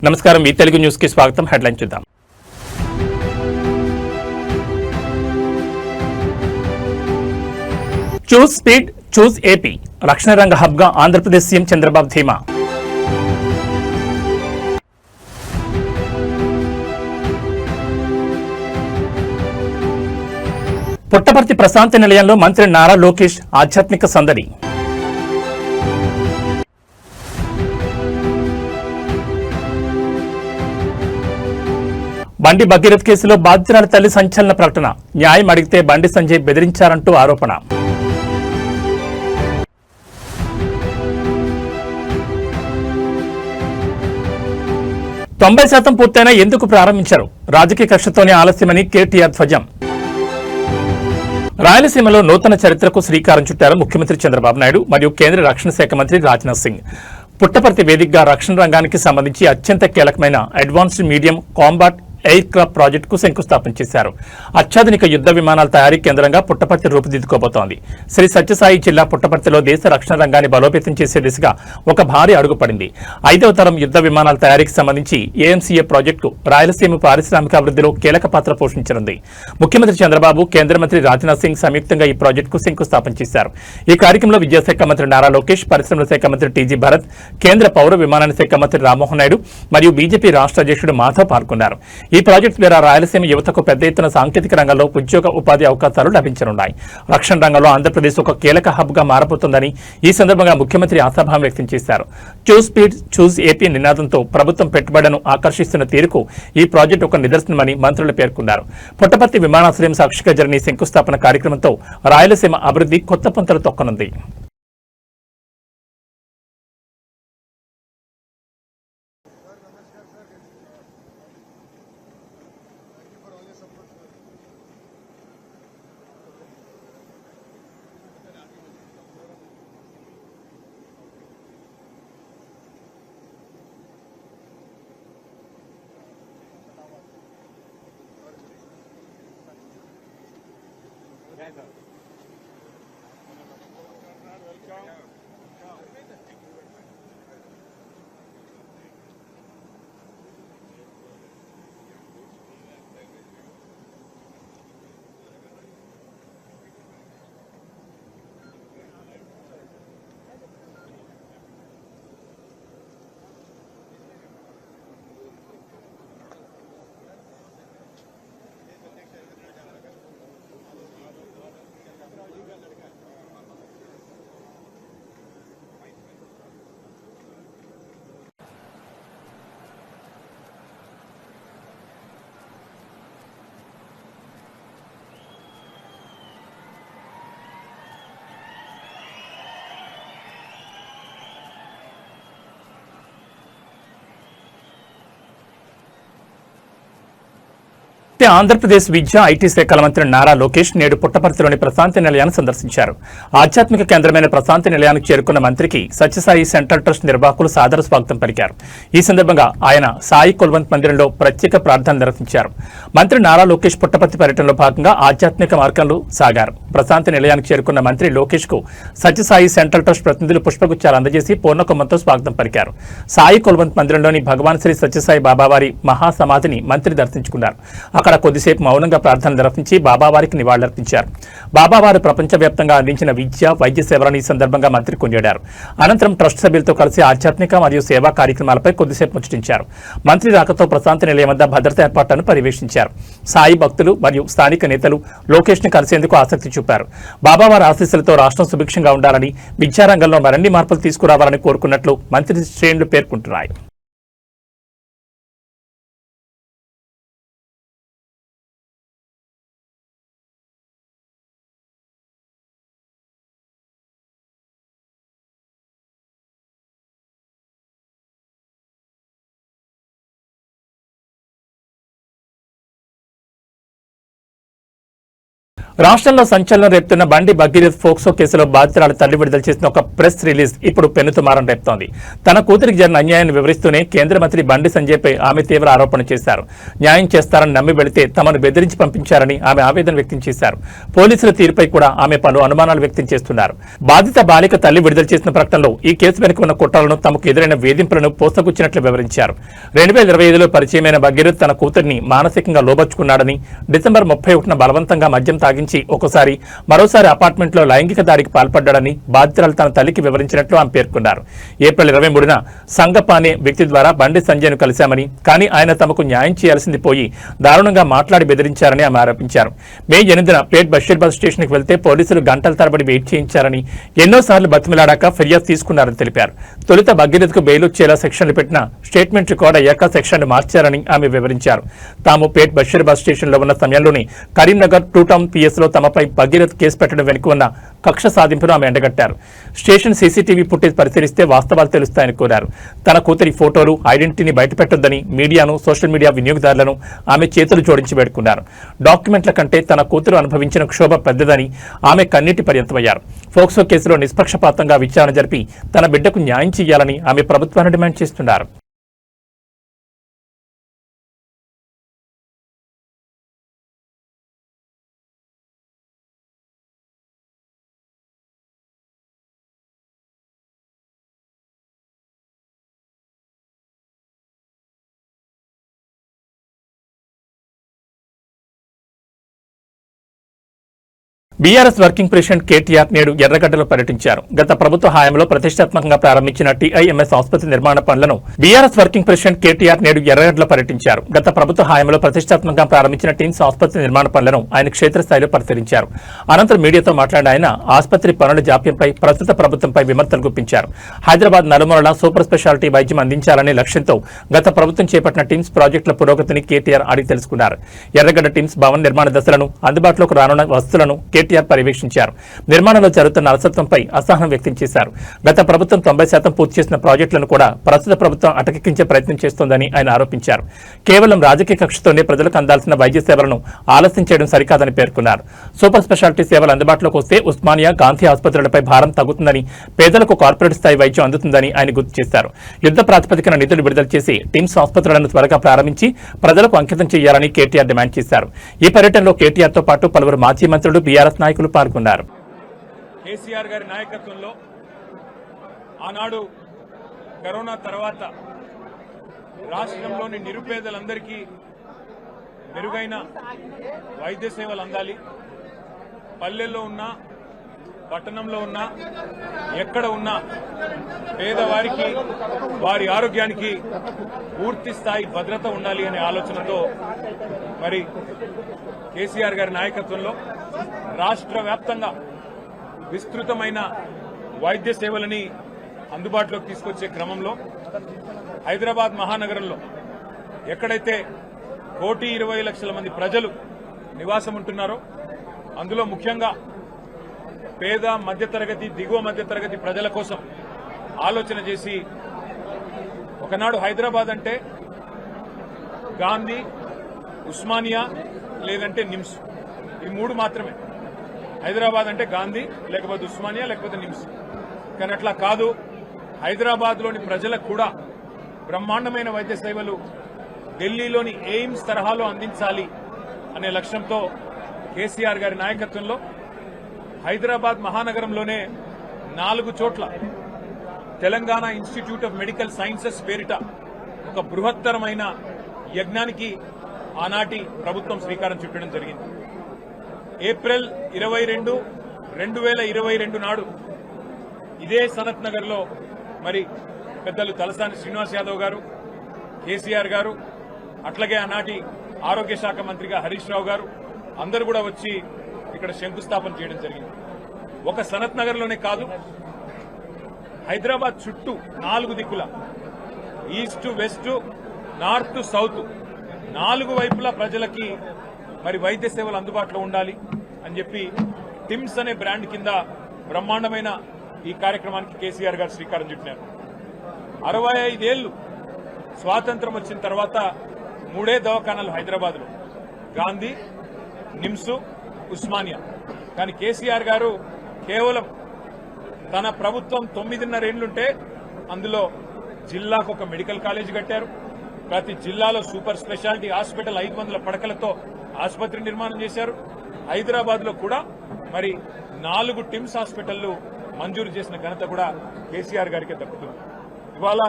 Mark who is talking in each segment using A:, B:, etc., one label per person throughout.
A: నమస్కారం ఈ తెలుగు న్యూస్ కి స్వాగతం. హెడ్లైన్ చూద్దాం. చూస్ స్పీడ్ చూస్ ఏపీ రక్షణ రంగ హబ్ గా ఆంధ్రప్రదేశ్ సీఎం చంద్రబాబు ధీమా. పుట్టపర్తి ప్రశాంతి నిలయంలో మంత్రి నారా లోకేష్ ఆధ్యాత్మిక సందడి. బండి భగీరథ్ కేసులో బాధితురాలి తల్లి సంచలన ప్రకటన. న్యాయం అడిగితే బండి సంజయ్ బెదిరించారంటూ ఆరోపణ. తొంభై శాతం పూర్తయినా ఎందుకు ప్రారంభించారు? రాజకీయ కక్షతోనే ఆలస్యమని కేటీఆర్ ధ్వజం. రాయలసీమలో నూతన చరిత్రకు శ్రీకారం చుట్టారు ముఖ్యమంత్రి చంద్రబాబు నాయుడు మరియు కేంద్ర రక్షణ శాఖ మంత్రి రాజ్నాథ్ సింగ్. పుట్టపర్తి వేదికగా రక్షణ రంగానికి సంబంధించి అత్యంత కీలకమైన advanced medium combat aircraft ప్రాజెక్టుకు శంకుస్థాపన చేశారు. అత్యాధునిక యుద్ధ విమానాల తయారీ కేంద్రంగా పుట్టపర్తి రూపుదిద్దుకోబోతోంది. శ్రీ సత్యసాయి జిల్లా పుట్టపర్తిలో దేశ రక్షణ రంగాన్ని బలోపేతం చేసే దిశగా ఒక భారీ అడుగు పడింది. 5వ తరం యుద్ధ విమానాల తయారీకి సంబంధించి ఏఎంసీఏ ప్రాజెక్టు రాయలసీమ పారిశ్రామిక అభివృద్ధిలో కీలక పాత్ర పోషించనుంది. ముఖ్యమంత్రి చంద్రబాబు, కేంద్ర మంత్రి రాజ్నాథ్ సింగ్ సంయుక్తంగా ఈ ప్రాజెక్టుకు శంకుస్థాపన చేశారు. ఈ కార్యక్రమంలో విద్యాశాఖ మంత్రి నారా లోకేష్, పరిశ్రమల శాఖ మంత్రి టీజీ భరత్, కేంద్ర పౌర విమానయాన శాఖ మంత్రి రామ్మోహన్ నాయుడు మరియు బీజేపీ రాష్ట్ర అధ్యక్షుడు మాధవ్ పాల్గొన్నారు. ఈ ప్రాజెక్టు ద్వారా రాయలసీమ యువతకు పెద్ద ఎత్తున సాంకేతిక రంగంలో ఉద్యోగ ఉపాధి అవకాశాలు లభించనున్నాయి. రక్షణ రంగంలో ఆంధ్రప్రదేశ్ ఒక కీలక హబ్ గా మారబోతోందని ఈ సందర్భంగా ముఖ్యమంత్రి ఆశాభావం వ్యక్తం చేశారు. చూస్ స్పీడ్ చూస్ ఏపీ నినాదంతో ప్రభుత్వం పెట్టుబడులను ఆకర్షిస్తున్న తీరుకు ఈ ప్రాజెక్టు ఒక నిదర్శనమని మంత్రులు పేర్కొన్నారు. పుట్టపర్తి విమానాశ్రయం సాక్షిగా జరిగిన శంకుస్థాపన కార్యక్రమంతో రాయలసీమ అభివృద్ధి కొత్త పుంతలు తొక్కనుంది. ఆంధ్రప్రదేశ్ విద్యా ఐటీ శాఖల మంత్రి నారా లోకేష్ నేడు పుట్టపర్తిలోని ప్రశాంతి నిలయాన్ని సందర్శించారు. ఆధ్యాత్మిక కేంద్రమైన ప్రశాంతి నిలయానికి చేరుకున్న మంత్రికి సత్యసాయి సెంట్రల్ ట్రస్ట్ నిర్వాహకులు సాదర స్వాగతం పలికారు. ఈ సందర్భంగా ఆయన సాయి కుల్వంత్ మందిరంలో ప్రత్యేక ప్రార్థనలు నిర్వహించారు. మంత్రి నారా లోకేష్ పుట్టపర్తి పర్యటనలో భాగంగా ఆధ్యాత్మిక మార్గంలో సాగారు. ప్రశాంతి నిలయానికి చేరుకున్న మంత్రి లోకేష్ కు సత్యసాయి సెంట్రల్ ట్రస్ట్ ప్రతినిధులు పుష్పగుచ్చాలు అందజేసి పూర్ణకొమ్మంతో స్వాగతం పలికారు. సాయి కుల్వంత్ మందిరంలోని భగవాన్ శ్రీ సత్యసాయి బాబావారి మహాసమాధిని మంత్రి దర్శించుకున్నారు. అక్కడ కొద్దిసేపు మౌనంగా ప్రార్థన నిర్వహించి బాబావారికి నివాళులర్పించారు. బాబావారు ప్రపంచవ్యాప్తంగా అందించిన విద్య, వైద్య సేవలను ఈ సందర్భంగా మంత్రి కొనియాడారు. అనంతరం ట్రస్ట్ సభ్యులతో కలిసి ఆధ్యాత్మిక మరియు సేవా కార్యక్రమాలపై కొద్దిసేపు ముచ్చటించారు. మంత్రి రాకతో ప్రశాంతి నిలయం వద్ద భద్రతా ఏర్పాట్లను పర్యవేక్షించారు. సాయి భక్తులు మరియు స్థానిక నేతలు లోకేష్ ని కలిసేందుకు ఆసక్తి చూపారు. బాబావారి ఆశీస్సులతో రాష్ట్రం సుభిక్షంగా ఉండాలని, విద్యారంగంలో మరిన్ని మార్పులు తీసుకురావాలని కోరుకున్నట్లు మంత్రి శ్రేణులు పేర్కొంటున్నాయి. రాష్ట్రంలో సంచలనం రేపుతున్న బండి భగీరథ్ ఫోక్సో కేసులో బాధితురాలు తల్లి విడుదల చేసిన ఒక ప్రెస్ రిలీజ్ ఇప్పుడు పెనుతుమారం రేపుతోంది. తన కూతురికి జరిగిన అన్యాయాన్ని వివరిస్తూనే కేంద్ర మంత్రి బండి సంజయ్పై ఆమె తీవ్ర ఆరోపణ చేశారు. న్యాయం చేస్తారని నమ్మి వెళితే తమను బెదిరించి పంపించారని ఆమె ఆవేదన వ్యక్తం చేశారు. పోలీసుల తీరుపై కూడా ఆమె పలు అనుమానాలు వ్యక్తం చేస్తున్నారు. బాధిత బాలిక తల్లి విడుదల చేసిన ప్రకటనలో ఈ కేసు వెనుక ఉన్న కుట్రలను, తమకు ఎదురైన వేధింపులను పోసగుచ్చినట్లు వివరించారు. 2025లో పరిచయమైన భగీరథ్ తన కూతురిని మానసికంగా లోబర్చుకున్నాడని, డిసెంబర్ 31న బలవంతంగా మద్యం తాగించి ఒకసారి మరోసారి అపార్ట్మెంట్లో లైంగిక దాడికి పాల్పడ్డాడని బాధితురాలు తన తల్లికి వివరించినట్లు ఆమె పేర్కొన్నారు. ఏప్రిల్ 23న సంగప్ప అనే వ్యక్తి ద్వారా బండి సంజయ్ను కలిశామని, కానీ ఆయన తమకు న్యాయం చేయాల్సింది పోయి దారుణంగా మాట్లాడి బెదిరించారని ఆమె ఆరోపించారు. మే 8న పేట్ బషీర్బాద్ స్టేషన్కి వెళ్తే పోలీసులు గంటల తరబడి వెయిట్ చేయించారని, ఎన్నోసార్లు బతిమిలాడాక ఫిర్యాదు తీసుకున్నారని తెలిపారు. తొలుత భగీరథ్కు బెయిల్ వచ్చేలా సెక్షన్లు పెట్టిన స్టేట్మెంట్ రికార్డ్ అయ్యాక సెక్షన్లు మార్చారని ఆమె వివరించారు. తాము పేట్ బషీర్బాద్ స్టేషన్లో ఉన్న సమయంలోనే కరీంనగర్ 2 టౌన్ పిఎస్లో తమపై భగీరథ్ కేసు పెట్టడం వెనుక ఉన్న కక్ష సాధింపును ఆమె ఎండగట్టారు. స్టేషన్ సీసీటీవీ ఫుటేజ్ పరిశీలిస్తే వాస్తవాలు తెలుస్తాయని కోరారు. తన కూతురి ఫోటోలు, ఐడెంటిటీని బయటపెట్టొద్దని మీడియాను, సోషల్ మీడియా వినియోగదారులను ఆమె చేతులు జోడించి వేడుకున్నారు. డాక్యుమెంట్ల కంటే తన కూతురు అనుభవించిన క్షోభ పెద్దదని ఆమె కన్నీటి పర్యంతమయ్యారు. ఫోక్సో కేసులో నిష్పక్షపాతంగా విచారణ జరిపి తన బిడ్డకు న్యాయం చేయాలని ఆమె ప్రభుత్వాన్ని డిమాండ్ చేస్తున్నారు. బీఆర్ఎస్ వర్కింగ్ ప్రెసిడెంట్ కేటీఆర్ నేడు ఎర్రగడ్డలో పర్యటించారు. గత ప్రభుత్వ హయాంలో ప్రతిష్టాత్మకంగా ప్రారంభించిన టీఐఎంఎస్ ఆసుపత్రి నిర్మాణ పనులను బీఆర్ఎస్ వర్కింగ్ ప్రెసిడెంట్ కేటీఆర్ నేడు ఎర్రగడ్డలో పర్యటించారు. గత ప్రభుత్వ హయాంలో ప్రతిష్టాత్మకంగా ప్రారంభించిన టిమ్స్ ఆసుపత్రి నిర్మాణ పనులను ఆయన క్షేత్రస్థాయిలో పరిశీలించారు. అనంతరం మీడియాతో మాట్లాడిన ఆయన ఆసుపత్రి పనుల జాప్యంపై ప్రస్తుత ప్రభుత్వంపై విమర్శలు గుప్పించారు. హైదరాబాద్ నలుమూలలా సూపర్ స్పెషాలిటీ వైద్యం అందించాలనే లక్ష్యంతో గత ప్రభుత్వం చేపట్టిన టిమ్స్ ప్రాజెక్టుల పురోగతిని కేటీఆర్ అడిగి తెలుసుకున్నారు. ఎర్రగడ్డ టిమ్స్ భవన నిర్మాణ దశలను, అందుబాటులోకి రానున్న వస్తువులను కేటీఆర్ పర్యవేక్షించారు. నిర్మాణంలో జరుగుతున్న అలసత్వంపై అసహనం వ్యక్తం చేశారు. గత ప్రభుత్వం 90% పూర్తి చేసిన ప్రాజెక్టులను కూడా ప్రస్తుత ప్రభుత్వం అటకెక్కించే ప్రయత్నం చేస్తోందని ఆయన ఆరోపించారు. కేవలం రాజకీయ కక్షతోనే ప్రజలకు అందాల్సిన వైద్య సేవలను ఆలస్యం చేయడం సరికాదని పేర్కొన్నారు. సూపర్ స్పెషాలిటీ సేవలు అందుబాటులోకి వస్తే ఉస్మానియా, గాంధీ ఆసుపత్రులపై భారం తగ్గుతుందని, పేదలకు కార్పొరేట్ స్థాయి వైద్యం అందుతుందని ఆయన గుర్తు చేశారు. యుద్ధ ప్రాతిపదికన నిధులు విడుదల చేసి టిమ్స్ ఆసుపత్రులను త్వరగా ప్రారంభించి ప్రజలకు అంకితం చేయాలని కేటీఆర్ డిమాండ్ చేశారు. ఈ పర్యటనలో కేటీఆర్ తో పాటు పలువురు మాజీ మంత్రులు, బీఆర్ఎస్ నాయకులు పాల్గొన్నారు.
B: కేసీఆర్ గారి నాయకత్వంలో ఆనాడు కరోనా తర్వాత రాష్ట్రంలోని నిరుపేదలందరికీ మెరుగైన వైద్య సేవలు అందాలి, పల్లెల్లో ఉన్న, పట్టణంలో ఉన్న, ఎక్కడ ఉన్నా పేదవారికి వారి ఆరోగ్యానికి పూర్తి స్థాయి భద్రత ఉండాలి అనే ఆలోచనతో మరి కేసీఆర్ గారి నాయకత్వంలో రాష్ట్ర వ్యాప్తంగా విస్తృతమైన వైద్య సేవలని అందుబాటులోకి తీసుకొచ్చే క్రమంలో హైదరాబాద్ మహానగరంలో ఎక్కడైతే 1,20,00,000 మంది ప్రజలు నివాసం ఉంటున్నారో అందులో ముఖ్యంగా పేద, మధ్యతరగతి, దిగువ మధ్యతరగతి ప్రజల కోసం ఆలోచన చేసి ఒకనాడు హైదరాబాద్ అంటే గాంధీ, ఉస్మానియా లేదంటే నిమ్స్, ఈ 3 మాత్రమే. హైదరాబాద్ అంటే గాంధీ, లేకపోతే ఉస్మానియా, లేకపోతే నిమ్స్. కానీ అట్లా కాదు, హైదరాబాద్లోని ప్రజలకు కూడా బ్రహ్మాండమైన వైద్య సేవలు ఢిల్లీలోని ఎయిమ్స్ తరహాలో అందించాలి అనే లక్ష్యంతో కేసీఆర్ గారి నాయకత్వంలో హైదరాబాద్ మహానగరంలోనే 4 చోట్ల Telangana Institute of Medical sciences పేరిట ఒక బృహత్తరమైన యజ్ఞానికి ఆనాటి ప్రభుత్వం శ్రీకారం చుట్టడం జరిగింది. ఏప్రిల్ 22, 2022 నాడు ఇదే సనత్ నగర్ లో మరి పెద్దలు తలసాని శ్రీనివాస్ యాదవ్ గారు, కేసీఆర్ గారు, అట్లాగే ఆనాటి ఆరోగ్య శాఖ మంత్రిగా హరీష్ రావు గారు అందరూ కూడా వచ్చి ఇక్కడ శంకుస్థాపన చేయడం జరిగింది. ఒక సనత్ నగర్ లోనే కాదు, హైదరాబాద్ చుట్టూ 4 దిక్కుల, ఈస్ట్, వెస్ట్, నార్త్, సౌత్ 4 వైపులా ప్రజలకి మరి వైద్య సేవలు అందుబాటులో ఉండాలి అని చెప్పి టిమ్స్ అనే బ్రాండ్ కింద బ్రహ్మాండమైన ఈ కార్యక్రమానికి కేసీఆర్ గారు శ్రీకారం చుట్టినారు. 65 ఏళ్లు స్వాతంత్రం వచ్చిన తర్వాత 3 దవాఖానాలు హైదరాబాద్లో, గాంధీ, నిమ్స్, ఉస్మానియా. కానీ కేసీఆర్ గారు కేవలం తన ప్రభుత్వం 9.5 ఏళ్లుంటే అందులో జిల్లాకు ఒక మెడికల్ కాలేజీ కట్టారు. ప్రతి జిల్లాలో సూపర్ స్పెషాలిటీ హాస్పిటల్ 500 పడకలతో ఆసుపత్రి నిర్మాణం చేశారు. హైదరాబాద్ లో కూడా మరి 4 టిమ్స్ హాస్పిటళ్లు మంజూరు చేసిన ఘనత కూడా కేసీఆర్ గారికి దక్కుతుంది. ఇవాళ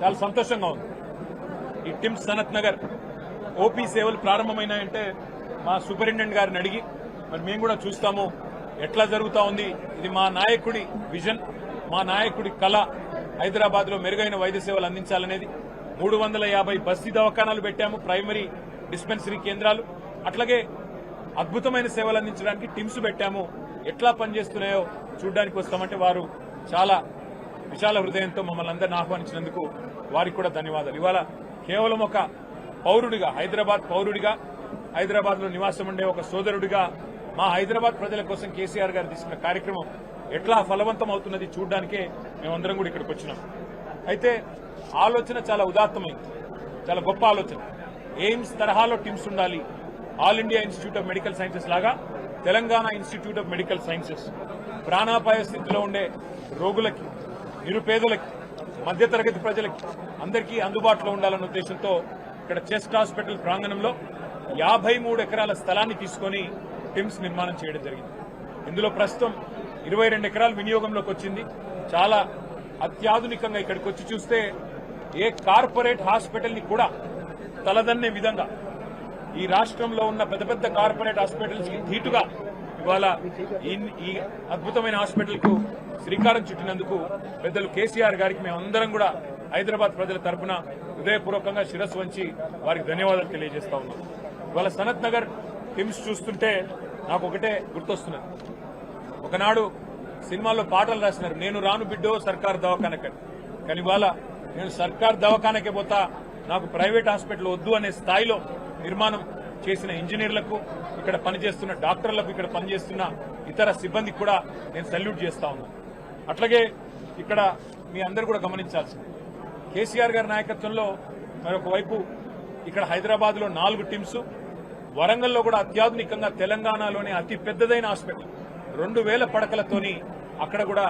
B: చాలా సంతోషంగా ఉంది. ఈ టిమ్స్ సనత్ నగర్ ఓపీ సేవలు ప్రారంభమైనాయంటే మా సూపరింటెండెంట్ గారిని అడిగి మరి మేము కూడా చూస్తాము ఎట్లా జరుగుతా ఉంది. ఇది మా నాయకుడి విజన్, మా నాయకుడి కళ. హైదరాబాద్ లో మెరుగైన వైద్య సేవలు అందించాలనేది 350 బస్తీ దవాఖానాలు పెట్టాము, ప్రైమరీ డిస్పెన్సరీ కేంద్రాలు. అట్లాగే అద్భుతమైన సేవలు అందించడానికి టిమ్స్ పెట్టాము. ఎట్లా పనిచేస్తున్నాయో చూడడానికి వస్తామంటే వారు చాలా విశాల హృదయంతో మమ్మల్ని అందరిని ఆహ్వానించినందుకు వారికి కూడా ధన్యవాదాలు. ఇవాళ కేవలం ఒక పౌరుడిగా, హైదరాబాద్ పౌరుడిగా, హైదరాబాద్ లో నివాసం ఉండే ఒక సోదరుడిగా మా హైదరాబాద్ ప్రజల కోసం కేసీఆర్ గారు తీసుకున్న కార్యక్రమం ఎట్లా ఫలవంతం అవుతున్నది చూడడానికే మేమందరం కూడా ఇక్కడికి వచ్చినాం. అయితే ఆలోచన చాలా ఉదాత్తమైంది, చాలా గొప్ప ఆలోచన. ఎయిమ్స్ తరహాలో టిమ్స్ ఉండాలి. All India Institute of Medical Sciences లాగా Telangana Institute of Medical Sciences ప్రాణాపాయ స్థితిలో ఉండే రోగులకి, నిరుపేదలకి, మధ్యతరగతి ప్రజలకి అందరికీ అందుబాటులో ఉండాలన్న ఉద్దేశంతో ఇక్కడ చెస్ట్ హాస్పిటల్ ప్రాంగణంలో 53 ఎకరాల స్థలాన్ని తీసుకొని టిమ్స్ నిర్మాణం చేయడం జరిగింది. ఇందులో ప్రస్తుతం 22 ఎకరాలు వినియోగంలోకి వచ్చింది. చాలా అత్యాధునికంగా ఇక్కడికి వచ్చి చూస్తే ఏ కార్పొరేట్ హాస్పిటల్ ని కూడా తలదన్నే విధంగా ఈ రాష్ట్రంలో ఉన్న పెద్ద పెద్ద కార్పొరేట్ హాస్పిటల్స్ కి ధీటుగా ఇవాళ ఈ అద్భుతమైన హాస్పిటల్ కు శ్రీకారం చుట్టినందుకు పెద్దలు కేసీఆర్ గారికి మేమందరం కూడా హైదరాబాద్ ప్రజల తరఫున హృదయపూర్వకంగా శిరస్సు వంచి వారికి ధన్యవాదాలు తెలియజేస్తా ఉన్నాం. ఇవాళ సనత్ నగర్ టిమ్స్ చూస్తుంటే నాకు ఒకటే గుర్తొస్తున్నది. ఒకనాడు సినిమాల్లో పాటలు రాసినారు, నేను రాను బిడ్డో సర్కార్ దవాఖానకని. కానీ ఇవాళ నేను సర్కార్ దవాఖానకే పోతా, నాకు ప్రైవేట్ హాస్పిటల్ వద్దు అనే స్థాయిలో నిర్మాణం చేసిన ఇంజనీర్లకు, ఇక్కడ పనిచేస్తున్న డాక్టర్లకు, ఇక్కడ పనిచేస్తున్న ఇతర సిబ్బందికి కూడా నేను సల్యూట్ చేస్తా ఉన్నాను. అట్లాగే ఇక్కడ మీ అందరూ కూడా గమనించాల్సింది, కేసీఆర్ గారి నాయకత్వంలో మరొక వైపు ఇక్కడ హైదరాబాద్ లో 4 టిమ్స్, వరంగల్లో కూడా అత్యాధునికంగా తెలంగాణలోనే అతి పెద్దదైన హాస్పిటల్ 2000 పడకలతోని అక్కడ కూడా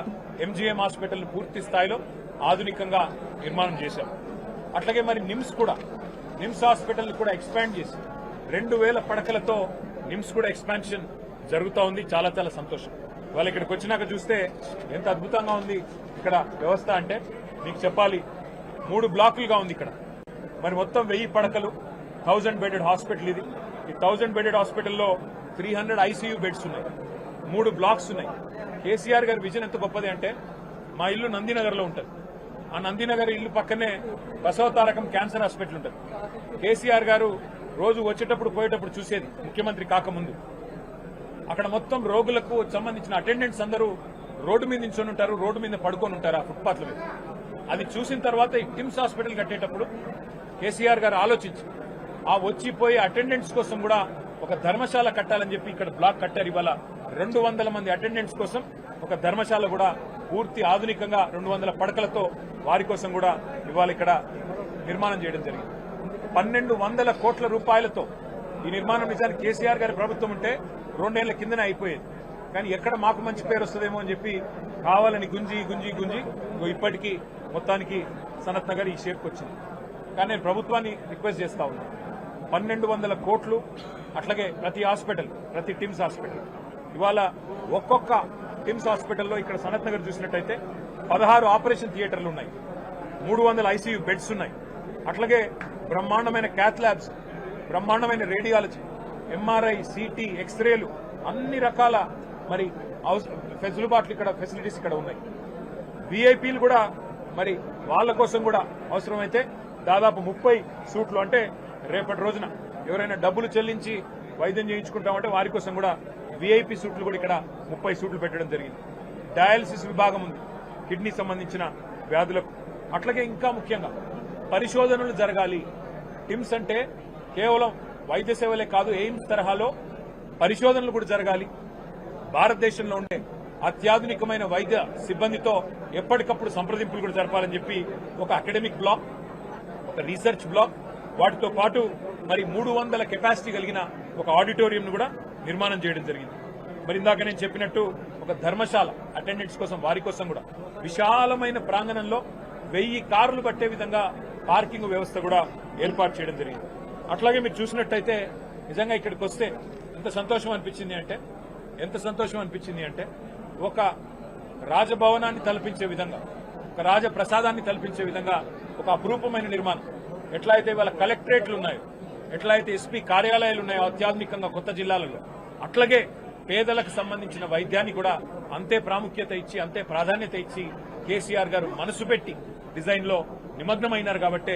B: ఎంజీఎం హాస్పిటల్ పూర్తి స్థాయిలో ఆధునికంగా నిర్మాణం చేశాం. అట్లాగే మరి నిమ్స్ హాస్పిటల్ కూడా ఎక్స్పాండ్ చేసి 2000 పడకలతో నిమ్స్ కూడా ఎక్స్పాన్షన్ జరుగుతూ ఉంది. చాలా చాలా సంతోషం. వాళ్ళు ఇక్కడికి వచ్చినాక చూస్తే ఎంత అద్భుతంగా ఉంది ఇక్కడ వ్యవస్థ అంటే మీకు చెప్పాలి. 3 బ్లాకులుగా ఉంది ఇక్కడ. మరి మొత్తం 1000 పడకలు, 1000 బెడెడ్ హాస్పిటల్ ఇది. ఈ 1000 బెడెడ్ హాస్పిటల్లో 300 ఐసీయూ బెడ్స్ ఉన్నాయి, 3 బ్లాక్స్ ఉన్నాయి. కేసీఆర్ గారి విజన్ ఎంత గొప్పది అంటే, మా ఇల్లు నందినగర్ లో ఉంటుంది. ఆ నందినగర్ ఇల్లు పక్కనే బసవతారకం క్యాన్సర్ హాస్పిటల్ ఉంటుంది. కేసీఆర్ గారు రోజు వచ్చేటప్పుడు పోయేటప్పుడు చూసేది, ముఖ్యమంత్రి కాకముందు. అక్కడ మొత్తం రోగులకు సంబంధించిన అటెండెంట్స్ అందరూ రోడ్డు మీద నించొని ఉంటారు, రోడ్డు మీద పడుకొని ఉంటారు ఆ ఫుట్పాత్ల మీద. అది చూసిన తర్వాత ఈ టిమ్స్ హాస్పిటల్ కట్టేటప్పుడు కేసీఆర్ గారు ఆలోచించి ఆ వచ్చిపోయే అటెండెంట్స్ కోసం కూడా ఒక ధర్మశాల కట్టాలని చెప్పి ఇక్కడ బ్లాక్ కట్టారు. ఇవాళ 200 మంది అటెండెంట్స్ కోసం ఒక ధర్మశాల కూడా పూర్తి ఆధునికంగా 200 పడకలతో వారి కోసం కూడా ఇవాళ ఇక్కడ నిర్మాణం చేయడం జరిగింది. 1200 కోట్ల రూపాయలతో ఈ నిర్మాణం నిజానికి కేసీఆర్ గారి ప్రభుత్వం ఉంటే 2 ఏళ్ల కిందనే అయిపోయేది. కానీ ఎక్కడ మాకు మంచి పేరు వస్తుందేమో అని చెప్పి కావాలని గుంజి ఇప్పటికీ మొత్తానికి సనత్ నగర్ ఈ షేప్కి వచ్చింది. కానీ నేను ప్రభుత్వాన్ని రిక్వెస్ట్ చేస్తా ఉన్నాను, 1200 కోట్లు అట్లాగే ప్రతి టిమ్స్ హాస్పిటల్ ఇవాళ ఒక్కొక్క టిమ్స్ హాస్పిటల్లో ఇక్కడ సనత్ నగర్ చూసినట్టయితే 16 ఆపరేషన్ థియేటర్లు ఉన్నాయి, 300 ఐసీయూ బెడ్స్ ఉన్నాయి. అట్లాగే బ్రహ్మాండమైన క్యాత్ ల్యాబ్స్, బ్రహ్మాండమైన రేడియాలజీ, ఎంఆర్ఐ, సిటీ, ఎక్స్రేలు, అన్ని రకాల మరి ఫెసిలిటీస్ ఇక్కడ ఉన్నాయి. వీఐపీలు కూడా మరి వాళ్ళ కోసం కూడా అవసరమైతే దాదాపు 30 సూట్లు, అంటే రేపటి రోజున ఎవరైనా డబ్బులు చెల్లించి వైద్యం చేయించుకుంటామంటే వారి కోసం కూడా వీఐపీ సూట్లు కూడా ఇక్కడ 30 సూట్లు పెట్టడం జరిగింది. డయాలసిస్ విభాగం ఉంది కిడ్నీ సంబంధించిన వ్యాధులకు. అట్లాగే ఇంకా ముఖ్యంగా పరిశోధనలు జరగాలి. టిమ్స్ అంటే కేవలం వైద్య సేవలే కాదు, ఎయిమ్స్ తరహాలో పరిశోధనలు కూడా జరగాలి. భారతదేశంలో ఉండే అత్యాధునికమైన వైద్య సిబ్బందితో ఎప్పటికప్పుడు సంప్రదింపులు కూడా జరపాలని చెప్పి ఒక అకాడమిక్ బ్లాక్, ఒక రీసెర్చ్ బ్లాక్, వాటితో పాటు మరి 300 కెపాసిటీ కలిగిన ఒక ఆడిటోరియం కూడా నిర్మాణం చేయడం జరిగింది. మరి ఇందాక నేను చెప్పినట్టు ఒక ధర్మశాల అటెండెంట్స్ కోసం వారి కోసం కూడా విశాలమైన ప్రాంగణంలో 1000 కార్లు పట్టే విధంగా పార్కింగ్ వ్యవస్థ కూడా ఏర్పాటు చేయడం జరిగింది. అట్లాగే మీరు చూసినట్టయితే నిజంగా ఇక్కడికి వస్తే ఎంత సంతోషం అనిపించింది అంటే ఒక రాజభవనాన్ని తలపించే విధంగా, ఒక రాజప్రసాదాన్ని తలపించే విధంగా ఒక అపురూపమైన నిర్మాణం. ఎట్లయితే వాళ్ళ కలెక్టరేట్లు ఉన్నాయో, ఎట్లయితే ఎస్పీ కార్యాలయాలు ఉన్నాయో అత్యాధునికంగా కొత్త జిల్లాలలో, అట్లాగే పేదలకు సంబంధించిన వైద్యాన్ని కూడా అంతే ప్రాముఖ్యత ఇచ్చి, అంతే ప్రాధాన్యత ఇచ్చి కేసీఆర్ గారు మనసు పెట్టి డిజైన్ లో నిమగ్నమైనారు. కాబట్టే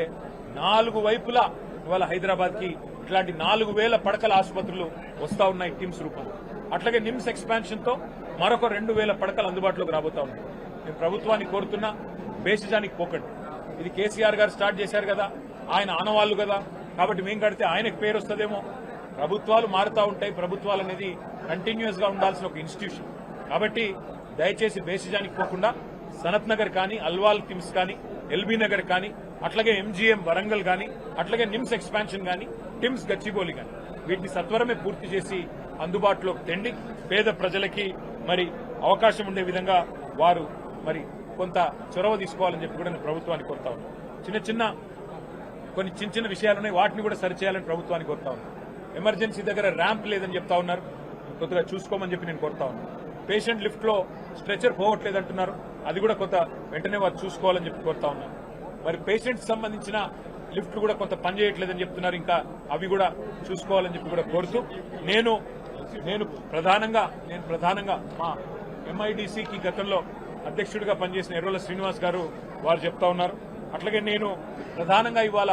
B: 4 వైపులా ఇవాళ హైదరాబాద్ కి ఇట్లాంటి 4000 పడకల ఆసుపత్రులు వస్తా ఉన్నాయి టిమ్స్ రూపంలో. అట్లాగే నిమ్స్ ఎక్స్పాన్షన్ తో మరొక 2000 పడకలు అందుబాటులోకి రాబోతా ఉన్నాయి. నేను ప్రభుత్వాన్ని కోరుతున్నా, బేసిజానికి పోకండి. ఇది కేసీఆర్ గారు స్టార్ట్ చేశారు కదా, ఆయన ఆనవాళ్లు కదా, కాబట్టి మేం కడితే ఆయనకు పేరు వస్తుందేమో. ప్రభుత్వాలు మారుతూ ఉంటాయి. ప్రభుత్వాలు అనేది కంటిన్యూస్ గా ఉండాల్సిన ఒక ఇన్స్టిట్యూషన్. కాబట్టి దయచేసి బేసిజానికి పోకుండా సనత్ నగర్ కానీ, అల్వాల్ టిమ్స్ కానీ, ఎల్బీ నగర్ కానీ, అట్లాగే ఎంజీఎం వరంగల్ కానీ, అట్లాగే నిమ్స్ ఎక్స్పాన్షన్ కానీ, టిమ్స్ గచ్చిబౌలి కానీ వీటిని సత్వరమే పూర్తి చేసి అందుబాటులోకి తెండి పేద ప్రజలకి మరి అవకాశం ఉండే విధంగా వారు మరి కొంత చొరవ తీసుకోవాలని చెప్పి కూడా నేను ప్రభుత్వాన్ని కోరుతా ఉన్నాను. కొన్ని చిన్న విషయాలున్నాయి, వాటిని కూడా సరిచేయాలని ప్రభుత్వాన్ని కోరుతా ఉన్నాను. ఎమర్జెన్సీ దగ్గర ర్యాంప్ లేదని చెప్తా ఉన్నారు, కొద్దిగా చూసుకోమని చెప్పి నేను కోరుతా ఉన్నాను. పేషెంట్ లిఫ్ట్ లో స్ట్రెచర్ పోవట్లేదంటున్నారు, అది కూడా కొంత వెంటనే వారు చూసుకోవాలని చెప్పి కోరుతా ఉన్నాను. మరి పేషెంట్స్ సంబంధించిన లిఫ్ట్లు కూడా కొంత పనిచేయట్లేదని చెప్తున్నారు, ఇంకా అవి కూడా చూసుకోవాలని చెప్పి కూడా కోరుతూ నేను ప్రధానంగా మా ఎంఐడిసికి గతంలో అధ్యక్షుడిగా పనిచేసిన ఎర్రోల శ్రీనివాస్ గారు వారు చెప్తా ఉన్నారు. అట్లాగే నేను ప్రధానంగా ఇవాళ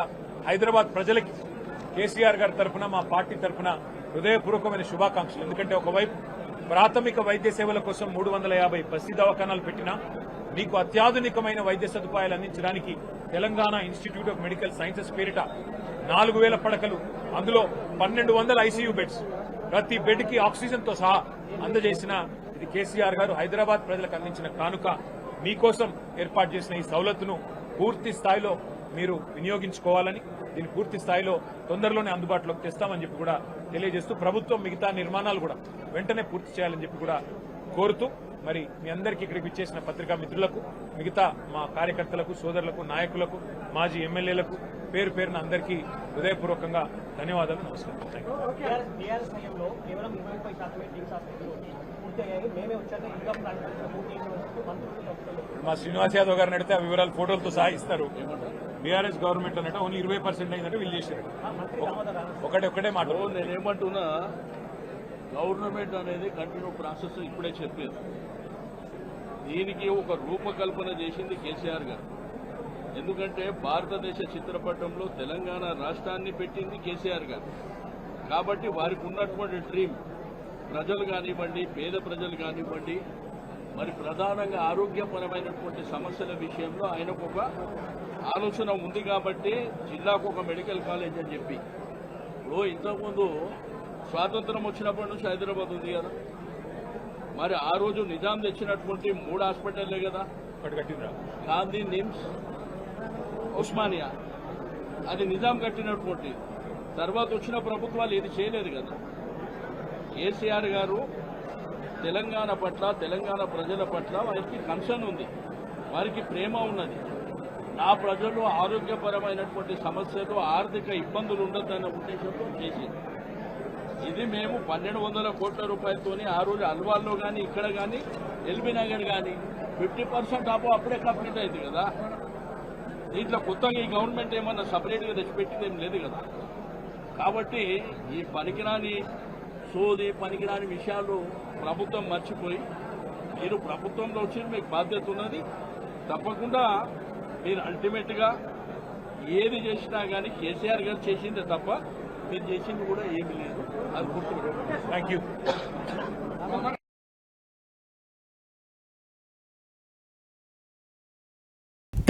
B: హైదరాబాద్ ప్రజలకి కేసీఆర్ గారి తరఫున, మా పార్టీ తరఫున హృదయపూర్వకమైన శుభాకాంక్షలు. ఎందుకంటే ఒకవైపు ప్రాథమిక వైద్య సేవల కోసం 350 బస్తీ దవాఖానాలు పెట్టినా మీకు అత్యాధునికమైన వైద్య సదుపాయాలు అందించడానికి Telangana Institute of Medical sciences పేరిట 4000 పడకలు, అందులో 1200 ఐసీయూ బెడ్స్, ప్రతి బెడ్ కి ఆక్సిజన్ తో సహా అందజేసిన ఇది కేసీఆర్ గారు హైదరాబాద్ ప్రజలకు అందించిన కానుక. మీకోసం ఏర్పాటు చేసిన ఈ సౌలతును పూర్తి స్థాయిలో మీరు వినియోగించుకోవాలని, దీన్ని పూర్తి స్థాయిలో తొందరలోనే అందుబాటులోకి తెస్తామని చెప్పి కూడా తెలియజేస్తూ ప్రభుత్వం మిగతా నిర్మాణాలు కూడా వెంటనే పూర్తి చేయాలని చెప్పి కూడా కోరుతూ మరి మీ అందరికీ ఇక్కడికి విచ్చేసిన పత్రికా మిత్రులకు, మిగతా మా కార్యకర్తలకు, సోదరులకు, నాయకులకు, మాజీ ఎమ్మెల్యేలకు పేరు పేరున అందరికీ హృదయపూర్వకంగా ధన్యవాదాలు, నమస్కారం. మా శ్రీనివాస్ యాదవ్ గారిని అడిగితే ఆ వివరాలు ఫోటోలతో సహా ఇస్తారు. బీఆర్ఎస్ గవర్నమెంట్ అన్నట్టు ఓన్లీ 20% అయిందంటే వీళ్ళు చేశారు. ఒకటే మాట
C: నేనేమంటున్నా, గవర్నమెంట్ అనేది కంటిన్యూ ప్రాసెస్ ఇప్పుడే చెప్పారు. దీనికి ఒక రూపకల్పన చేసింది కేసీఆర్ గారు. ఎందుకంటే భారతదేశ చిత్రపటంలో తెలంగాణ రాష్ట్రాన్ని పెట్టింది కేసీఆర్ గారు. కాబట్టి వారికి ఉన్నటువంటి డ్రీమ్, ప్రజలు కానివ్వండి, పేద ప్రజలు కానివ్వండి, మరి ప్రధానంగా ఆరోగ్యపరమైనటువంటి సమస్యల విషయంలో ఆయనకు ఒక ఆలోచన ఉంది. కాబట్టి జిల్లాకు ఒక మెడికల్ కాలేజ్ అని చెప్పి, ఇప్పుడు ఇంతకుముందు స్వాతంత్రం వచ్చినప్పటి నుంచి హైదరాబాద్ ఉంది కదా, మరి ఆ రోజు నిజాం తెచ్చినటువంటి 3 హాస్పిటల్లే కదా, గాంధీ, నిమ్స్, ఉస్మానియా, అది నిజాం కట్టినటువంటి. తర్వాత వచ్చిన ప్రభుత్వాలు ఏది చేయలేదు కదా. కేసీఆర్ గారు తెలంగాణ పట్ల, తెలంగాణ ప్రజల పట్ల వారికి కన్సర్న్ ఉంది, వారికి ప్రేమ ఉన్నది. నా ప్రజలు ఆరోగ్యపరమైనటువంటి సమస్యలు, ఆర్థిక ఇబ్బందులు ఉండద్దన్న ఉద్దేశంతో చేసింది. ఇది మేము 1200 కోట్ల రూపాయలతోని ఆ రోజు అల్వాల్లో కానీ, ఇక్కడ కానీ, ఎల్బీ నగర్ కానీ 50% అప్పుడే కంప్లీట్ అయింది కదా. దీంట్లో కొత్తగా ఈ గవర్నమెంట్ ఏమన్నా సపరేట్గా తెచ్చిపెట్టింది ఏం లేదు కదా. కాబట్టి ఈ పనికిరాని పనికిరాని విషయాలు ప్రభుత్వం మర్చిపోయి, మీరు ప్రభుత్వంలో వచ్చి మీకు బాధ్యత ఉన్నది. తప్పకుండా మీరు అల్టిమేట్గా ఏది చేసినా కానీ కేసీఆర్ గారు చేసిందే తప్ప మీరు చేసింది కూడా ఏమీ లేదు, అది గుర్తుపెట్టుకోండి.
B: Thank you.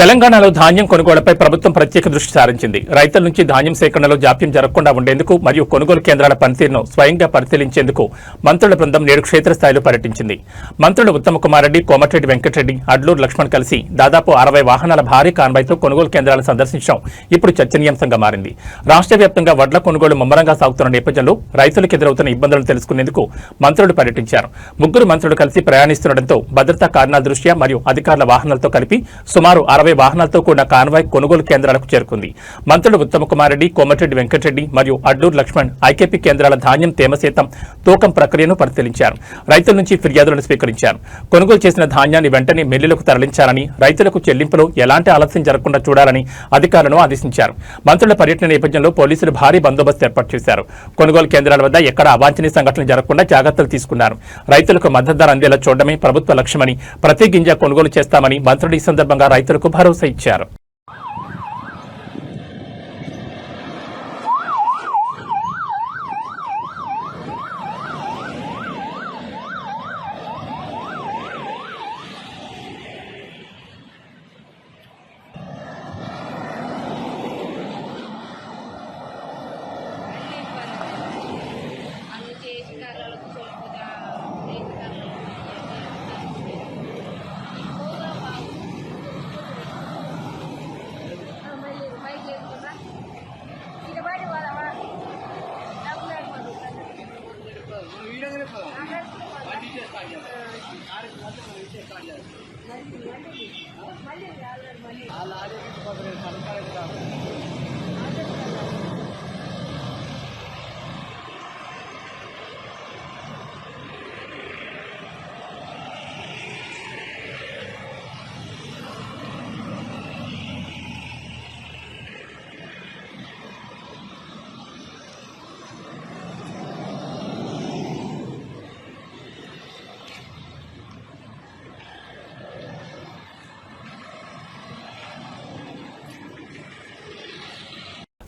A: తెలంగాణలో ధాన్యం కొనుగోలుపై ప్రభుత్వం ప్రత్యేక దృష్టి సారించింది. రైతుల నుంచి ధాన్యం సేకరణలో జాప్యం జరగకుండా ఉండేందుకు మరియు కొనుగోలు కేంద్రాల పనితీరును స్వయంగా పరిశీలించేందుకు మంత్రుల బృందం నేడు క్షేత్రస్థాయిలో పర్యటించింది. మంత్రులు ఉత్తమ్ కుమార్ రెడ్డి, కోమటిరెడ్డి వెంకటరెడ్డి, అడ్లూరు లక్ష్మణ్ కలిసి దాదాపు 60 వాహనాల భారీ కాన్వాయ్తో కొనుగోలు కేంద్రాలను సందర్శించడం ఇప్పుడు చర్చనీయాంశంగా మారింది. రాష్ట్ర వ్యాప్తంగా వడ్ల కొనుగోలు ముమ్మరంగా సాగుతున్న నేపథ్యంలో రైతులకు ఎదురవుతున్న ఇబ్బందులను తెలుసుకునేందుకు మంత్రులు పర్యటించారు. ముగ్గురు మంత్రులు కలిసి ప్రయాణిస్తుండటంతో భద్రతా కారణాల దృష్ట్యా మరియు అధికారుల వాహనాలతో కలిపి సుమారు 60 వాహనాలతో కూడిన కాన్వాయ్ కొనుగోలు కేంద్రాలకు చేరుకుంది. మంత్రులు ఉత్తమ్ కుమార్ రెడ్డి, కోమటిరెడ్డి వెంకటరెడ్డి మరియు అడ్లూరు లక్ష్మణ్ ఐకేపీ కేంద్రాల ధాన్యం తేమ శాతం తూకం ప్రక్రియను పరిశీలించారు. రైతుల నుంచి ఫిర్యాదులను స్వీకరించారు. కొనుగోలు చేసిన ధాన్యాన్ని వెంటనే మిల్లులకు తరలించాలని, రైతులకు చెల్లింపులో ఎలాంటి ఆలస్యం జరగకుండా చూడాలని అధికారులను ఆదేశించారు. మంత్రుల పర్యటన నేపథ్యంలో పోలీసులు భారీ బందోబస్తు ఏర్పాటు చేశారు. కొనుగోలు కేంద్రాల వద్ద ఎక్కడ అవాంఛనీయ సంఘటనలు జరగకుండా జాగ్రత్తలు తీసుకున్నారు. రైతులకు మద్దతు ధర అందేలా చూడడమే ప్రభుత్వ లక్ష్యమని, ప్రతి గింజ కొనుగోలు చేస్తామని మంత్రులు ఈ సందర్భంగా రైతులకు భరోసా ఇచ్చారు.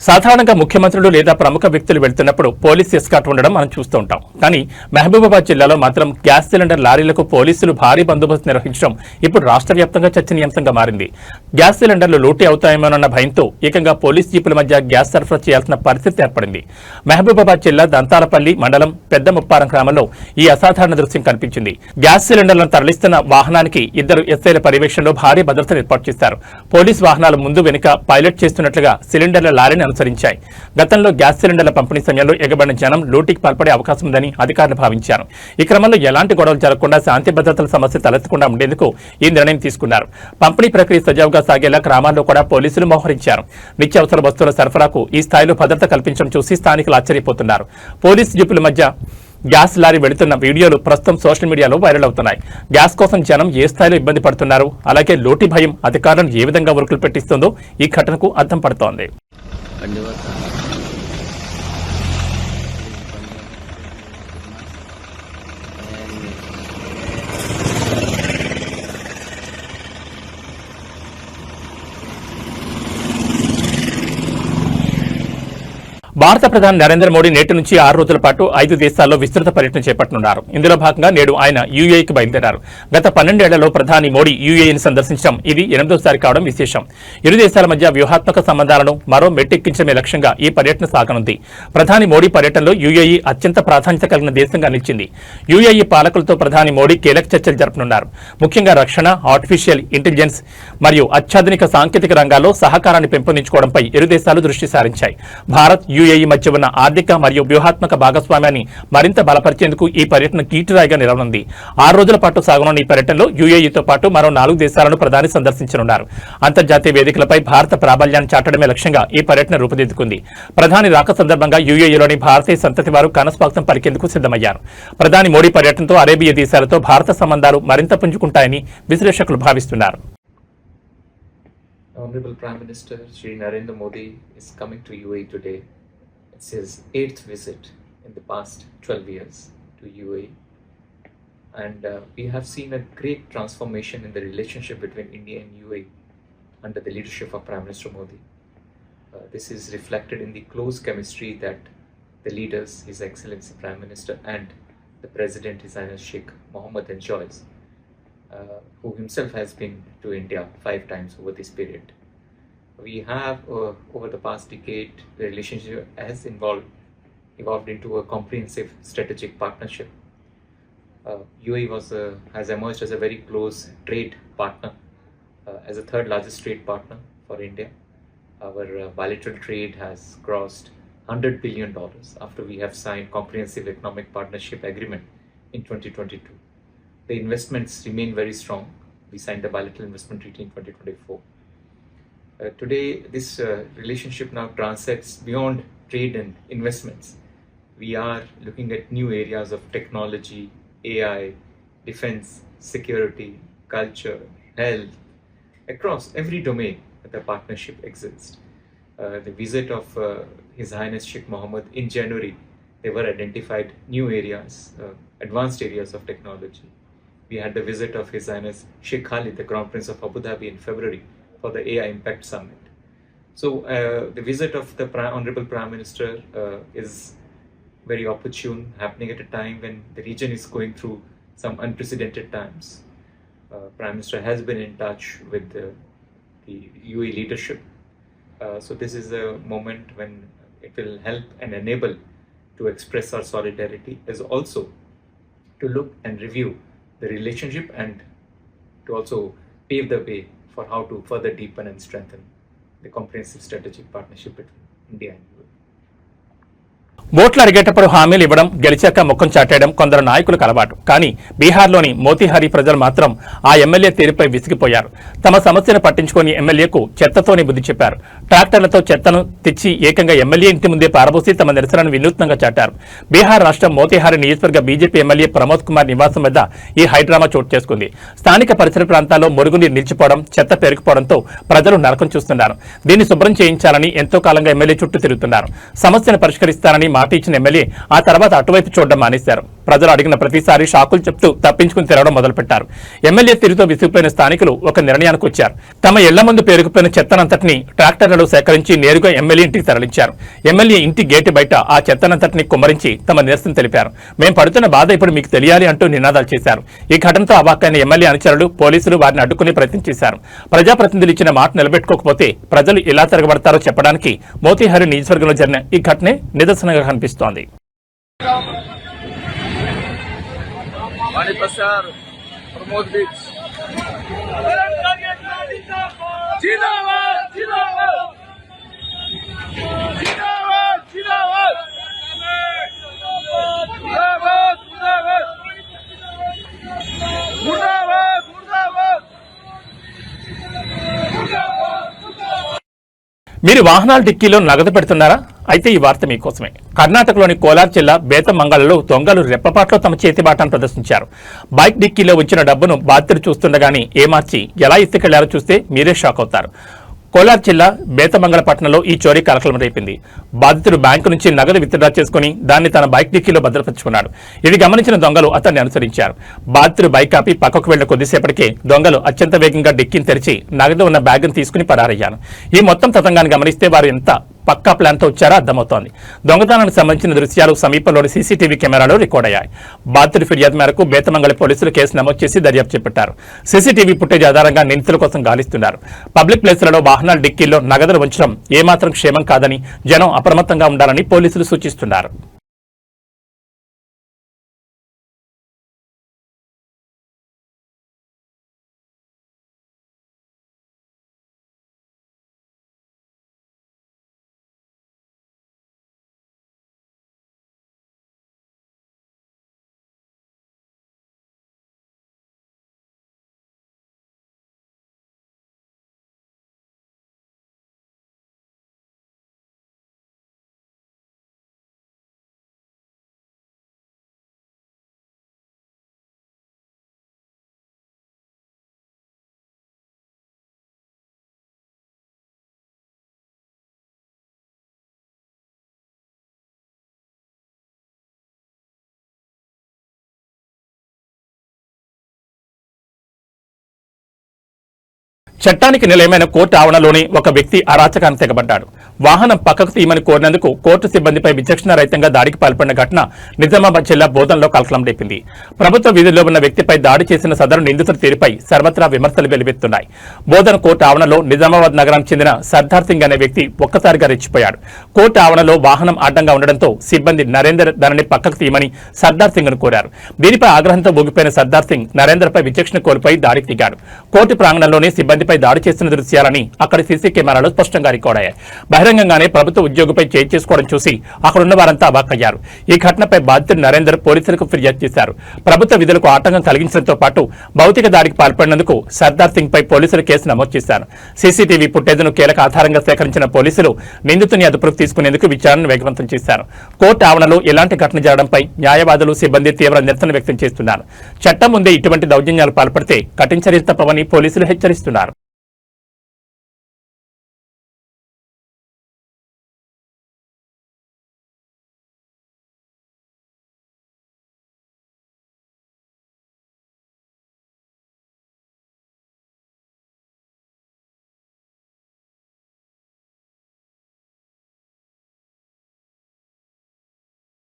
A: సాధారణంగా ముఖ్యమంత్రులు లేదా ప్రముఖ వ్యక్తులు వెళ్తున్నప్పుడు పోలీస్ ఎస్కార్ట్ ఉండడం మనం చూస్తూ ఉంటాం. కానీ మహబూబాబాద్ జిల్లాలో మాత్రం గ్యాస్ సిలిండర్ లారీలకు పోలీసులు భారీ బందోబస్తు నిర్వహించడం ఇప్పుడు రాష్ట్ర వ్యాప్తంగా చర్చనీయాంశంగా మారింది. గ్యాస్ సిలిండర్లు లూటీ అవుతాయేమోనన్న భయంతో ఏకంగా పోలీస్ జీపుల మధ్య గ్యాస్ సరఫరా చేయాల్సిన పరిస్థితి ఏర్పడింది. మహబూబాబాద్ జిల్లా దంతాలపల్లి మండలం పెద్ద ముప్పారం గ్రామంలో ఈ అసాధారణ దృశ్యం కనిపించింది. గ్యాస్ సిలిండర్లను తరలిస్తున్న వాహనానికి 2 ఎస్ఐల పర్యవేక్షణలో భారీ భద్రతను ఏర్పాటు చేశారు. పోలీస్ వాహనాలు ముందు వెనుక పైలట్ చేస్తున్నట్లుగా సిలిండర్ల లారీని అనుసరించాయి. గతంలో గ్యాస్ సిలిండర్ల పంపిణీ సమయంలో ఎగబడిన జనం లూటీకి పాల్పడే అవకాశం ఉందని అధికారులు భావించారు. ఈ క్రమంలో ఎలాంటి గొడవలు జరగకుండా శాంతి భద్రతల సమస్య తలెత్తకుండా ఉండేందుకు ఈ నిర్ణయం తీసుకున్నారు. పంపిణీ ప్రక్రియ సజావుగా సాగేలా గ్రామాల్లో కూడా పోలీసులు మోహరించారు. నిత్యావసర వస్తువుల సరఫరాకు ఈ స్థాయిలో భద్రత కల్పించడం చూసి స్థానికులు ఆశ్చర్యపోతున్నారు. పోలీసు జీపుల మధ్య గ్యాస్ లారీ వెళుతున్న వీడియోలు ప్రస్తుతం సోషల్ మీడియాలో వైరల్ అవుతున్నాయి. గ్యాస్ కోసం జనం ఏ స్థాయిలో ఇబ్బంది పడుతున్నారు, అలాగే లోటీ భయం అధికారులను ఏ విధంగా ఉరుకులు పెట్టిస్తుందో ఈ ఘటనకు అర్థం పడుతోంది. భారత ప్రధాని నరేంద్ర మోడీ నేటి నుంచి 6 రోజుల పాటు 5 దేశాల్లో విస్తృత పర్యటన చేపట్టనున్నారు. ఇందులో భాగంగా నేడు ఆయన యూఏఈకి బయలుదేరారు. గత 12 ఏళ్లలో ప్రధాని మోడీ యూఏఈని సందర్శించడం ఇది 8వ కావడం విశేషం. ఇరు దేశాల మధ్య వ్యూహాత్మక సంబంధాలను మరో మెట్టెక్కించడమే లక్ష్యంగా ఈ పర్యటన సాగనుంది. ప్రధాని మోడీ పర్యటనలో యూఏఈ అత్యంత ప్రాధాన్యత కలిగిన దేశంగా నిలిచింది. యూఏఈ పాలకులతో ప్రధాని మోడీ కీలక చర్చలు జరపనున్నారు. ముఖ్యంగా రక్షణ, ఆర్టిఫిషియల్ ఇంటెలిజెన్స్ మరియు అత్యాధునిక సాంకేతిక రంగాల్లో సహకారాన్ని పెంపొందించుకోవడంపై ఇరు దేశాలు దృష్టి సారించాయి. భారత్ యూఏఈ మధ్య ఉన్న ఆర్థిక మరియు వ్యూహాత్మక భాగస్వామ్యాన్ని మరింత బలపరిచేందుకు ఈ పర్యటన కీటురాయిగా నిలవనుంది. 6 రోజుల పాటు సాగనున్న ఈ పర్యటనలో యూఏఈతో పాటు మరో 4 దేశాలను ప్రధాని సందర్శించనున్నారు. అంతర్జాతీయ వేదికలపై భారత ప్రాబల్యాన్ని చాటడమే లక్ష్యంగా ఈ పర్యటన రూపుదిద్దుకుంది. ప్రధాని రాక సందర్భంగా యూఏఈలోని భారతీయ సంతతి వారు కనస్వాగతం పలికేందుకు సిద్ధమయ్యారు. ప్రధాని మోడీ పర్యటనతో అరేబియా దేశాలతో భారత సంబంధాలు మరింత పుంజుకుంటాయని విశ్లేషకులు భావిస్తున్నారు.
D: Honorable Prime Minister Shri Narendra Modi is coming to UAE today. It's his 8th visit in the past 12 years to UAE. And we have seen a great transformation in the relationship between India and UAE under the leadership of Prime Minister Modi. This is reflected in the close chemistry that the leaders, His Excellency Prime Minister and the President, His Highness Sheikh Mohammed enjoys. who himself has been to India 5 times over this period. We have, over the past decade, the relationship has evolved into a comprehensive strategic partnership. UAE has emerged as a very close trade partner, as a third largest trade partner for India. Our bilateral trade has crossed $100 billion after we have signed comprehensive economic partnership agreement in 2022. The investments remain very strong. We signed the bilateral investment treaty in 2024. Today, this relationship now transcends beyond trade and investments. We are looking at new areas of technology, AI, defense, security, culture, health. Across every domain, the partnership exists. The visit of His Highness Sheikh Mohammed in January, there were identified new areas, advanced areas of technology. We had the visit of His Highness Sheikh Khalid, the Crown Prince of Abu Dhabi, in February for the AI Impact Summit. So the visit of the Honorable Prime Minister is very opportune, happening at a time when the region is going through some unprecedented times. Prime Minister has been in touch with the UAE leadership. So this is a moment when it will help and enable to express our solidarity, as also to look and review the relationship and to also pave the way for how to further deepen and strengthen the comprehensive strategic partnership between India and UAE.
A: ఓట్లు అడిగేటప్పుడు హామీలు ఇవ్వడం, గెలిచాక ముఖం చాటేయడం కొందరు నాయకులకు అలవాటు. కానీ బీహార్లోని మోతీహారీ ప్రజలు మాత్రం ఆ ఎమ్మెల్యే తీరుపై విసిగిపోయారు. తమ సమస్యను పట్టించుకొని ఎమ్మెల్యేకు చెత్తతోనే బుద్ధి చెప్పారు. ట్రాక్టర్లతో చెత్తను తెచ్చి ఏకంగా ఎమ్మెల్యే ఇంటి ముందే పారబోసి తమ నిరసనను వినూత్నంగా చాటారు. బీహార్ రాష్ట్రం మోతీహారీ నియోజకవర్గ బీజేపీ ఎమ్మెల్యే ప్రమోద్ కుమార్ నివాసం వద్ద ఈ హైడ్రామా చోటు చేసుకుంది. స్థానిక పరిసర ప్రాంతాల్లో మురుగునీరు నిలిచిపోవడం, చెత్త పెరిగిపోవడంతో ప్రజలు నరకం చూస్తున్నారు. దీన్ని శుభ్రం చేయించాలని ఎంతో కాలంగా ఎమ్మెల్యే చుట్టూ తిరుగుతున్నారు. సమస్యను పరిష్కరిస్తారని మాట ఇచ్చిన ఎమ్మెల్యే ఆ తర్వాత అటువైపు చూడడం మానేశారు. ప్రజలు అడిగిన ప్రతిసారి షాకులు చెప్తూ తప్పించుకుని తిరగడం మొదలుపెట్టారు. ఎమ్మెల్యే తీరుతో విసిగిపోయిన స్థానికులు ఒక నిర్ణయానికి వచ్చారు. తమ ఇళ్ల ముందు పేరుకుపోయిన చెత్తనంతటిని ట్రాక్టర్లలో సేకరించి నేరుగా ఎమ్మెల్యే ఇంటికి తరలించారు. ఎమ్మెల్యే ఇంటి గేటు బయట ఆ చెత్తనంతటిని కుమ్మరించి తమ నిరసన తెలిపారు. మేం పడుతున్న బాధ ఇప్పుడు మీకు తెలియాలి అంటూ నినాదాలు చేశారు. ఈ ఘటనతో అవాక్కైన ఎమ్మెల్యే అనుచరులు, పోలీసులు వారిని అడ్డుకునే ప్రయత్నం చేశారు. ప్రజాప్రతినిధులు ఇచ్చిన మాట నిలబెట్టుకోకపోతే ప్రజలు ఎలా తిరగబడతారో చెప్పడానికి మోతీహారీ నియోజకవర్గంలో జరిగిన ఈ ఘటనే నిదర్శనంగా కనిపిస్తోంది.
C: प्रमोद बीच
A: మీరు వాహనాల డిక్కీలో నగదు పెడుతున్నారా? అయితే ఈ వార్త మీకోసమే. కర్ణాటకలోని కోలార్ జిల్లా బేతమంగళలో దొంగలు రెప్పపాట్లో తమ చేతిబాటాను ప్రదర్శించారు. బైక్ డిక్కీలో ఉంచిన డబ్బును బాధితులు చూస్తుండగానే ఏమార్చి ఎలా ఎత్తుకెళ్లారో చూస్తే మీరే షాక్ అవుతారు. కోలార్ జిల్లా బేతమంగళ పట్టణంలో ఈ చోరీ కలకలం రేపింది. బాధితుడు బ్యాంకు నుంచి నగదు విత్డ్రా చేసుకుని దాన్ని తన బైక్ డిక్కీలో భద్రపరుచుకున్నాడు. ఇది గమనించిన దొంగలు అతన్ని అనుసరించారు. బాధితుడు బైక్ ఆపి పక్కకు వెళ్లిన కొద్దిసేపటికే దొంగలు అత్యంత వేగంగా డిక్కీని తెరిచి నగదు ఉన్న బ్యాగ్ను తీసుకుని పరారయ్యారు. ఈ మొత్తం తతంగాన్ని గమనిస్తే వారు ఎంత పక్కా ప్లాన్తో వచ్చారో అర్థమవుతోంది. దొంగతనానికి సంబంధించిన దృశ్యాలు సమీపంలోని సీసీటీవీ కెమెరాలో రికార్డ్ అయ్యాయి. బాధితుడి ఫిర్యాదు మేరకు బేతమంగళ పోలీసులు కేసు నమోదు చేసి దర్యాప్తు చేపట్టారు. సీసీటీవీ ఫుటేజ్ ఆధారంగా నిందితుల కోసం గాలిస్తున్నారు. పబ్లిక్ ప్లేసులలో వాహనాల డిక్కీల్లో నగదులు ఉంచడం ఏమాత్రం క్షేమం కాదని, జనం అప్రమత్తంగా ఉండాలని పోలీసులు సూచిస్తున్నారు. చట్టానికి నిలయమైన కోర్టు ఆవరణలోని ఒక వ్యక్తి అరాచకానికి తెగబడ్డాడు. వాహనం పక్కకు తీయమని కోరినందుకు కోర్టు సిబ్బందిపై విచక్షణారహితంగా దాడికి పాల్పడిన ఘటన నిజామాబాద్ జిల్లా బోధనలో కలకలం రేపింది. ప్రభుత్వ విధుల్లో ఉన్న వ్యక్తిపై దాడి చేసిన సదరు నిందితుల తీరుపై సర్వత్రా విమర్శలు వెలువెత్తున్నాయి. బోధన కోర్టు ఆవరణలో నిజామాబాద్ నగరానికి చెందిన సర్దార్ సింగ్ అనే వ్యక్తి ఒక్కసారిగా రెచ్చిపోయాడు. కోర్టు ఆవరణలో వాహనం అడ్డంగా ఉండడంతో సిబ్బంది నరేందర్ దానిని పక్కకు తీయమని సర్దార్ సింగ్ ను కోరారు. దీనిపై ఆగ్రహంతో ఊగిపోయిన సర్దార్ సింగ్ నరేందర్పై విచక్షణ కోల్పోయి దాడికి దిగాడు. కోర్టు ప్రాంగణంలోనే సిబ్బందిపై దాడి చేస్తున్న దృశ్యాలని అక్కడి సీసీ కెమెరాలో స్పష్టంగా రికార్డయ్యాయి. బహిరంగంగానే ప్రభుత్వ ఉద్యోగిపై చేయి చేసుకోవడం చూసి అక్కడున్న వారంతా అవాక్కయ్యారు. ఈ ఘటనపై బాధితుడు నరేందర్ పోలీసులకు ఫిర్యాదు చేశారు. ప్రభుత్వ విధులకు ఆటంకం కలిగించడంతో పాటు భౌతిక దాడికి పాల్పడినందుకు సర్దార్ సింగ్ పై పోలీసులు కేసు నమోదు చేశారు. సీసీటీవీ ఫుటేజ్ను కీలక ఆధారంగా సేకరించిన పోలీసులు నిందితుని అదుపులోకి తీసుకునేందుకు విచారణను వేగవంతం చేశారు. కోర్టు ఆవరణలో ఇలాంటి ఘటన జరగడంపై న్యాయవాదులు సిబ్బంది తీవ్ర నిరసన వ్యక్తం చేస్తున్నారు. చట్టం ముందే ఇటువంటి దౌర్జన్యాలు పాల్పడితే కఠిన చర్యలు తప్పవని పోలీసులు హెచ్చరిస్తున్నారు.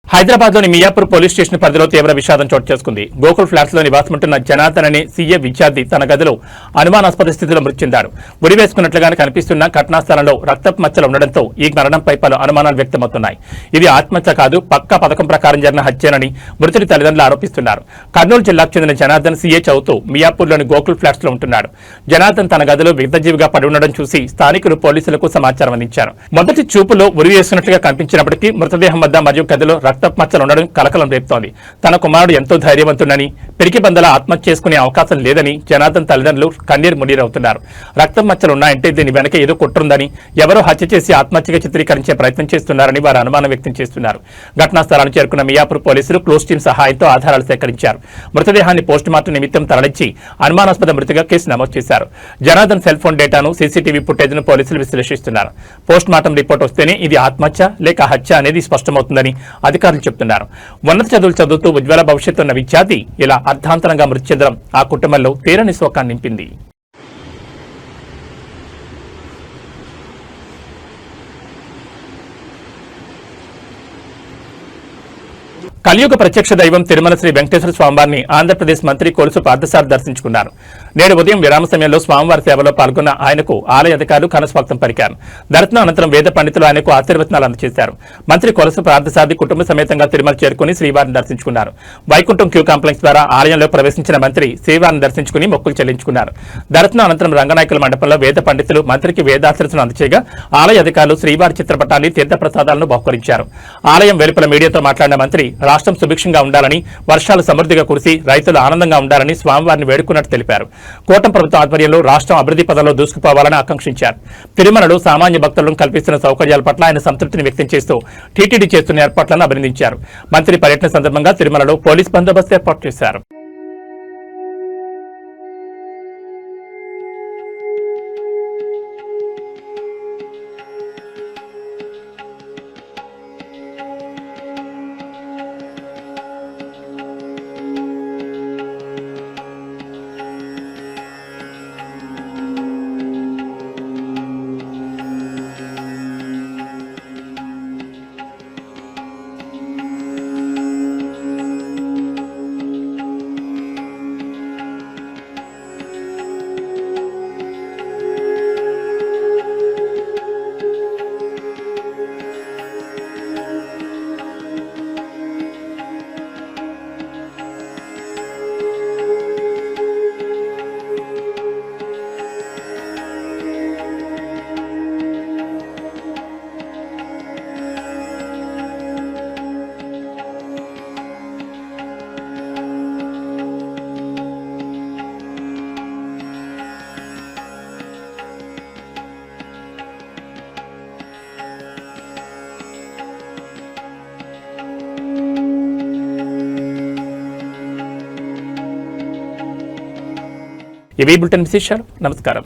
A: హైదరాబాద్లోని మియాపూర్ పోలీస్ స్టేషన్ పరిధిలో తీవ్ర విషాదం చోటు చేసుకుంది. గోకుల్ ఫ్లాట్స్ లో నివాసముంటున్న జనార్దన్ అనే సీఏ విద్యార్థి తన గదిలో అనుమానాస్పద స్థితిలో మృతి చెందాడు. ఉరి వేసుకున్నట్లుగానే కనిపిస్తున్న ఘటనా స్థలంలో రక్తపు మచ్చలు ఉండడంతో ఈ మరణంపై పలు అనుమానాలు వ్యక్తమవుతున్నాయి. ఇది ఆత్మహత్య కాదు, పక్కా పథకం ప్రకారం జరిగిన హత్యేనని మృతుడి తల్లిదండ్రులు ఆరోపిస్తున్నారు. కర్నూలు జిల్లాకు చెందిన జనార్దన్ సీఏ చదువుతూ మియాపూర్లోని గోకుల్ ఫ్లాట్స్ లో ఉంటున్నాడు. జనార్దన్ తన గదిలో విగ్ధజీవిగా పడి ఉండడం చూసి స్థానికులు పోలీసులకు సమాచారం అందించారు. మొదటి చూపులో ఉరి వేసుకున్నట్లుగా కనిపించినప్పటికీ మృతదేహం వద్ద మరియు గదిలో రక్తపు మచ్చలు ఉండడం కలకలం రేపుతోంది. తన కుమారుడు ఎంతో ధైర్యవంతుడని, పిరికి బందలా ఆత్మహత్య చేసుకునే అవకాశం లేదని జనార్దన్ తల్లిదండ్రులు కన్నీరు మున్నీరవుతున్నారు. రక్తం మచ్చలు ఉన్నాయంటే దీని వెనక ఏదో కుట్రుందని, ఎవరో హత్య చేసి ఆత్మహత్యగా చిత్రీకరించే ప్రయత్నం చేస్తున్నారని వారు అనుమానం వ్యక్తం చేస్తున్నారు. ఘటనా స్థలానికి చేరుకున్న మియాపూర్ పోలీసులు క్లోజ్ టీం సహాయంతో ఆధారాలు సేకరించారు. మృతదేహాన్ని పోస్టుమార్టం నిమిత్తం తరలించి అనుమానాస్పద మృతిగా కేసు నమోదు చేశారు. జనార్దన్ సెల్ ఫోన్ డేటాను, సీసీటీవీ ఫుటేజ్ను పోలీసులు విశ్లేషిస్తున్నారు. పోస్టుమార్టం రిపోర్ట్ వస్తేనే ఇది ఆత్మహత్య లేక హత్య అనేది స్పష్టమవుతుందని అధికారులు చెబుతున్నారు. ఉన్నత చదువులు చదువుతూ ఉజ్వల భవిష్యత్తు ఉన్న విద్యార్థి ఇలా అర్ధాంతరంగా మృతి చెందడం ఆ కుటుంబంలో తీరని శోకాన్ని నింపింది. కలియుగ ప్రత్యక్ష దైవం తిరుమల శ్రీ వెంకటేశ్వర స్వామివారిని ఆంధ్రప్రదేశ్ మంత్రి కొలుసు పార్థసారథి దర్శించుకున్నారు. నేడు ఉదయం విరామ సమయంలో స్వామివారి సేవలో పాల్గొన్న ఆయనకు ఆలయ అధికారులు ఘనస్వాగతం పలికారు. దర్శనం అనంతరం వేద పండితులు ఆయనకు ఆశీర్వచనాలు అందజేశారు. మంత్రి కొలుసు పార్థసారథి కుటుంబ సమేతంగా తిరుమల చేరుకుని శ్రీవారిని దర్శించుకున్నారు. వైకుంఠం క్యూ కాంప్లెక్స్ ద్వారా ఆలయంలో ప్రవేశించిన మంత్రి శ్రీవారిని దర్శించుకుని మొక్కులు చెల్లించుకున్నారు. దర్శనం అనంతరం రంగనాయకుల మండపంలో వేద పండితులు మంత్రికి వేదాశీర్వచనం అందచేయగా ఆలయ అధికారులు శ్రీవారి చిత్రపటాన్ని తీర్థప్రసాదాలను బహుకరించారు. ఆలయం వెలుపల మీడియాతో మాట్లాడిన మంత్రి రాష్ట్రం సుభిక్షంగా ఉండాలని, వర్షాలు సమృద్ధిగా కురిసి రైతులు ఆనందంగా ఉండాలని స్వామివారిని వేడుకున్నట్టు తెలిపారు. కూటమి ప్రభుత్వం ఆధ్వర్యంలో రాష్ట్రం అభివృద్ధి పదంలో దూసుకుపోవాలని ఆకాంక్షించారు. తిరుమలలో సామాన్య భక్తులను కల్పిస్తున్న సౌకర్యాల పట్ల ఆయన సంతృప్తిని వ్యక్తం చేస్తూ టీటీడీ చేస్తున్న ఏర్పాట్లను అభినందించారు. మంత్రి పర్యటన సందర్భంగా తిరుమలలో పోలీస్ బందోబస్తు ఏర్పాటు చేశారు. ఇవి బులెటిన్ విశేషాలు. నమస్కారం.